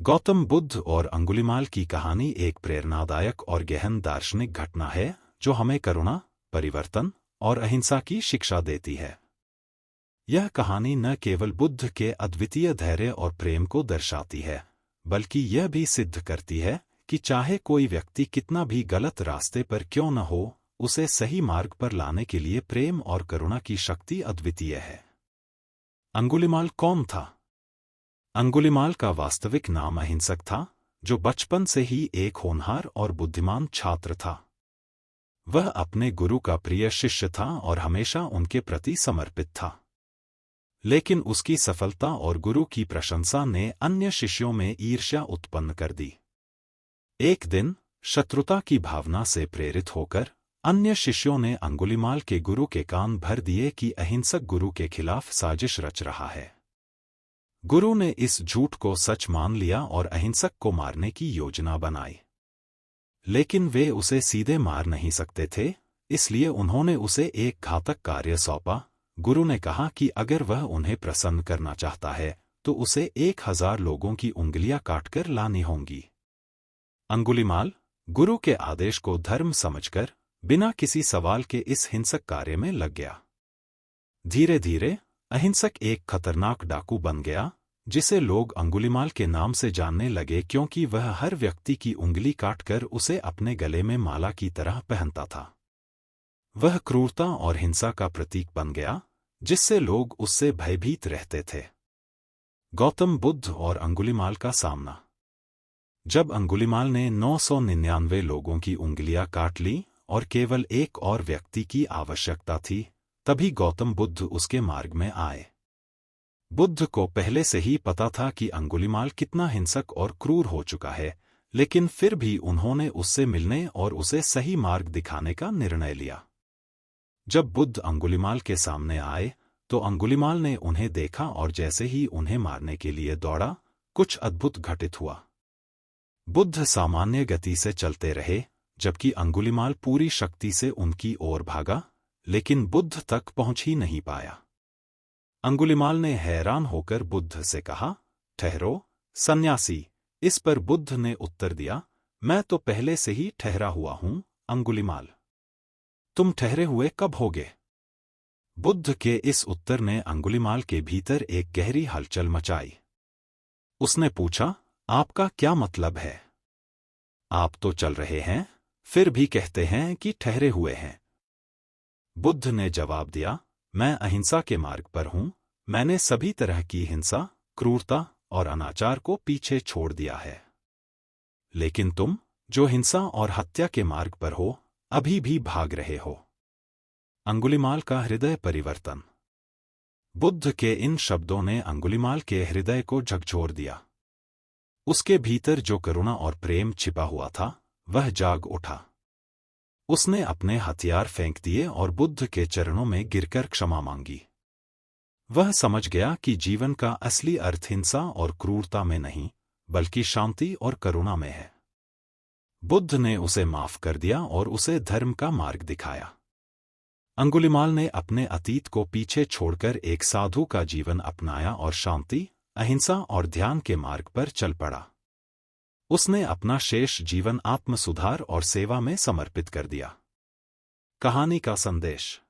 गौतम बुद्ध और अंगुलिमाल की कहानी एक प्रेरणादायक और गहन दार्शनिक घटना है जो हमें करुणा, परिवर्तन और अहिंसा की शिक्षा देती है। यह कहानी न केवल बुद्ध के अद्वितीय धैर्य और प्रेम को दर्शाती है, बल्कि यह भी सिद्ध करती है कि चाहे कोई व्यक्ति कितना भी गलत रास्ते पर क्यों न हो, उसे सही मार्ग पर लाने के लिए प्रेम और करुणा की शक्ति अद्वितीय है। अंगुलिमाल कौन था? अंगुलिमाल का वास्तविक नाम अहिंसक था, जो बचपन से ही एक होनहार और बुद्धिमान छात्र था। वह अपने गुरु का प्रिय शिष्य था और हमेशा उनके प्रति समर्पित था। लेकिन उसकी सफलता और गुरु की प्रशंसा ने अन्य शिष्यों में ईर्ष्या उत्पन्न कर दी। एक दिन शत्रुता की भावना से प्रेरित होकर अन्य शिष्यों ने अंगुलिमाल के गुरु के कान भर दिए कि अहिंसक गुरु के खिलाफ साजिश रच रहा है। गुरु ने इस झूठ को सच मान लिया और अहिंसक को मारने की योजना बनाई। लेकिन वे उसे सीधे मार नहीं सकते थे, इसलिए उन्होंने उसे एक घातक कार्य सौंपा। गुरु ने कहा कि अगर वह उन्हें प्रसन्न करना चाहता है तो उसे 1000 लोगों की उंगलियां काटकर लानी होंगी। अंगुलिमाल गुरु के आदेश को धर्म समझकर बिना किसी सवाल के इस हिंसक कार्य में लग गया। धीरे धीरे अहिंसक एक खतरनाक डाकू बन गया, जिसे लोग अंगुलिमाल के नाम से जानने लगे क्योंकि वह हर व्यक्ति की उंगली काटकर उसे अपने गले में माला की तरह पहनता था। वह क्रूरता और हिंसा का प्रतीक बन गया, जिससे लोग उससे भयभीत रहते थे। गौतम बुद्ध और अंगुलिमाल का सामना। जब अंगुलिमाल ने 999 लोगों की उंगलियां काट ली और केवल एक और व्यक्ति की आवश्यकता थी, तभी गौतम बुद्ध उसके मार्ग में आए। बुद्ध को पहले से ही पता था कि अंगुलिमाल कितना हिंसक और क्रूर हो चुका है, लेकिन फिर भी उन्होंने उससे मिलने और उसे सही मार्ग दिखाने का निर्णय लिया। जब बुद्ध अंगुलिमाल के सामने आए तो अंगुलिमाल ने उन्हें देखा और जैसे ही उन्हें मारने के लिए दौड़ा, कुछ अद्भुत घटित हुआ। बुद्ध सामान्य गति से चलते रहे, जबकि अंगुलिमाल पूरी शक्ति से उनकी ओर भागा, लेकिन बुद्ध तक पहुंच ही नहीं पाया। अंगुलिमाल ने हैरान होकर बुद्ध से कहा, ठहरो, सन्यासी। इस पर बुद्ध ने उत्तर दिया, मैं तो पहले से ही ठहरा हुआ हूं, अंगुलिमाल। तुम ठहरे हुए कब होगे? बुद्ध के इस उत्तर ने अंगुलिमाल के भीतर एक गहरी हलचल मचाई। उसने पूछा, आपका क्या मतलब है? आप तो चल रहे हैं, फिर भी कहते हैं कि ठहरे हुए हैं। बुद्ध ने जवाब दिया, मैं अहिंसा के मार्ग पर हूं। मैंने सभी तरह की हिंसा, क्रूरता और अनाचार को पीछे छोड़ दिया है। लेकिन तुम, जो हिंसा और हत्या के मार्ग पर हो, अभी भी भाग रहे हो। अंगुलिमाल का हृदय परिवर्तन। बुद्ध के इन शब्दों ने अंगुलिमाल के हृदय को झकझोर दिया। उसके भीतर जो करुणा और प्रेम छिपा हुआ था, वह जाग उठा। उसने अपने हथियार फेंक दिए और बुद्ध के चरणों में गिरकर क्षमा मांगी। वह समझ गया कि जीवन का असली अर्थ हिंसा और क्रूरता में नहीं, बल्कि शांति और करुणा में है। बुद्ध ने उसे माफ कर दिया और उसे धर्म का मार्ग दिखाया। अंगुलिमाल ने अपने अतीत को पीछे छोड़कर एक साधु का जीवन अपनाया और शांति, अहिंसा और ध्यान के मार्ग पर चल पड़ा। उसने अपना शेष जीवन आत्म सुधार और सेवा में समर्पित कर दिया। कहानी का संदेश।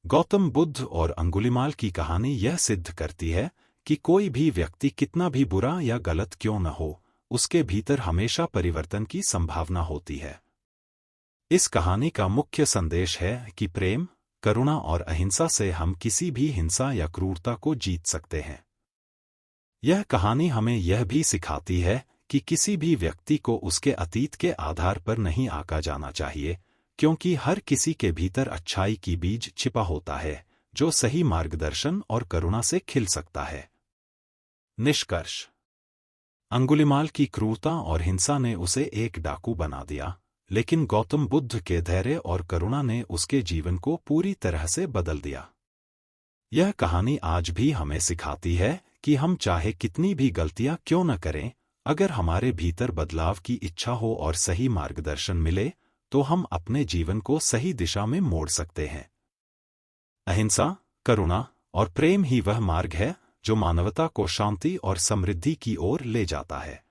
गौतम बुद्ध और अंगुलिमाल की कहानी यह सिद्ध करती है कि कोई भी व्यक्ति कितना भी बुरा या गलत क्यों न हो, उसके भीतर हमेशा परिवर्तन की संभावना होती है। इस कहानी का मुख्य संदेश है कि प्रेम, करुणा और अहिंसा से हम किसी भी हिंसा या क्रूरता को जीत सकते हैं। यह कहानी हमें यह भी सिखाती है कि किसी भी व्यक्ति को उसके अतीत के आधार पर नहीं आंका जाना चाहिए, क्योंकि हर किसी के भीतर अच्छाई की बीज छिपा होता है, जो सही मार्गदर्शन और करुणा से खिल सकता है। निष्कर्ष। अंगुलिमाल की क्रूरता और हिंसा ने उसे एक डाकू बना दिया, लेकिन गौतम बुद्ध के धैर्य और करुणा ने उसके जीवन को पूरी तरह से बदल दिया। यह कहानी आज भी हमें सिखाती है कि हम चाहे कितनी भी गलतियां क्यों न करें, अगर हमारे भीतर बदलाव की इच्छा हो और सही मार्गदर्शन मिले, तो हम अपने जीवन को सही दिशा में मोड़ सकते हैं। अहिंसा, करुणा और प्रेम ही वह मार्ग है जो मानवता को शांति और समृद्धि की ओर ले जाता है।